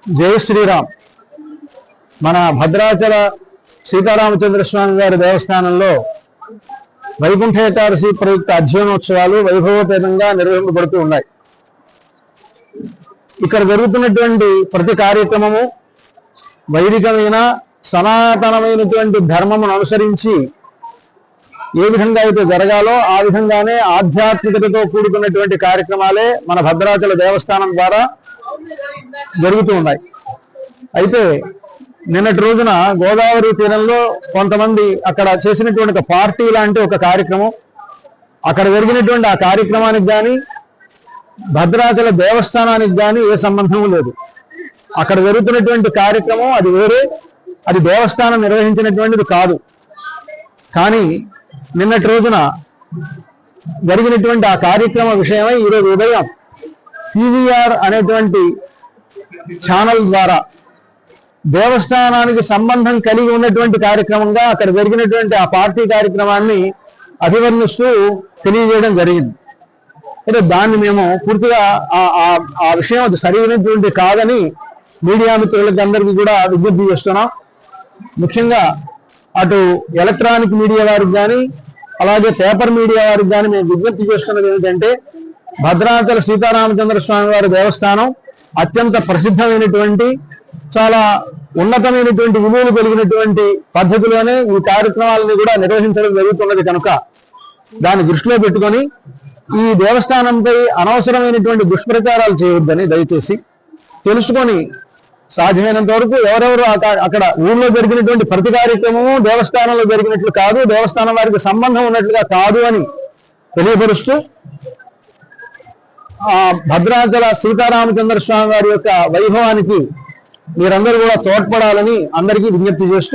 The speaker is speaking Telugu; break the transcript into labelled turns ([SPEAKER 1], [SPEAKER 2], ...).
[SPEAKER 1] జై శ్రీరామ్. మన భద్రాచల సీతారామచంద్ర స్వామి వారి దేవస్థానంలో వైకుంఠ ఏకాదశి ప్రయుక్త అధ్యయనోత్సవాలు వైభవపేతంగా నిర్వహింపబడుతూ ఉన్నాయి. ఇక్కడ జరుగుతున్నటువంటి ప్రతి కార్యక్రమము వైదికమైన సనాతనమైనటువంటి ధర్మమును అనుసరించి ఏ విధంగా అయితే జరగాలో ఆ విధంగానే ఆధ్యాత్మికతతో కూడుకున్నటువంటి కార్యక్రమాలే మన భద్రాచల దేవస్థానం ద్వారా జరుగుతూ ఉన్నాయి. అయితే నిన్నటి రోజున గోదావరి తీరంలో కొంతమంది అక్కడ చేసినటువంటి ఒక పార్టీ లాంటి ఒక కార్యక్రమం, అక్కడ జరిగినటువంటి ఆ కార్యక్రమానికి కానీ భద్రాచల దేవస్థానానికి కానీ ఏ సంబంధం లేదు. అక్కడ జరుగుతున్నటువంటి కార్యక్రమం అది వేరే, అది దేవస్థానం నిర్వహించినటువంటిది కాదు. కానీ నిన్నటి రోజున జరిగినటువంటి ఆ కార్యక్రమ విషయమై ఈరోజు ఉదయం సివిఆర్ అనేటువంటి ఛానల్ ద్వారా దేవస్థానానికి సంబంధం కలిగి ఉన్నటువంటి కార్యక్రమంగా అక్కడ జరిగినటువంటి ఆ పార్టీ కార్యక్రమాన్ని అభివర్ణిస్తూ తెలియజేయడం జరిగింది. అయితే దాన్ని మేము పూర్తిగా ఆ విషయం అది సరైనటువంటి కాదని మీడియా మిత్రులకి అందరికీ కూడా విజ్ఞప్తి చేస్తున్నాం. ముఖ్యంగా అటు ఎలక్ట్రానిక్ మీడియా వారికి కానీ అలాగే పేపర్ మీడియా వారికి కానీ మేము విజ్ఞప్తి చేస్తున్నది ఏమిటంటే, భద్రాచల సీతారామచంద్ర స్వామి వారి దేవస్థానం అత్యంత ప్రసిద్ధమైనటువంటి చాలా ఉన్నతమైనటువంటి విలువలు కలిగినటువంటి పద్ధతిలోనే ఈ కార్యక్రమాలను కూడా నిర్వహించడం జరుగుతున్నది కనుక దాన్ని దృష్టిలో పెట్టుకొని ఈ దేవస్థానంపై అనవసరమైనటువంటి దుష్ప్రచారాలు చేయవద్దని దయచేసి తెలుసుకొని సాధ్యమైనంత వరకు ఎవరెవరు అక్కడ ఊళ్ళో జరిగినటువంటి ప్రతి కార్యక్రమము దేవస్థానంలో జరిగినట్లు కాదు, దేవస్థానం వారికి సంబంధం ఉన్నట్లుగా కాదు అని తెలియపరుస్తూ భద్రాచల సీతారామచంద్ర స్వామి వారి యొక్క వైభవానికి మీరందరూ కూడా తోడ్పడాలని అందరికీ విజ్ఞప్తి చేస్తూ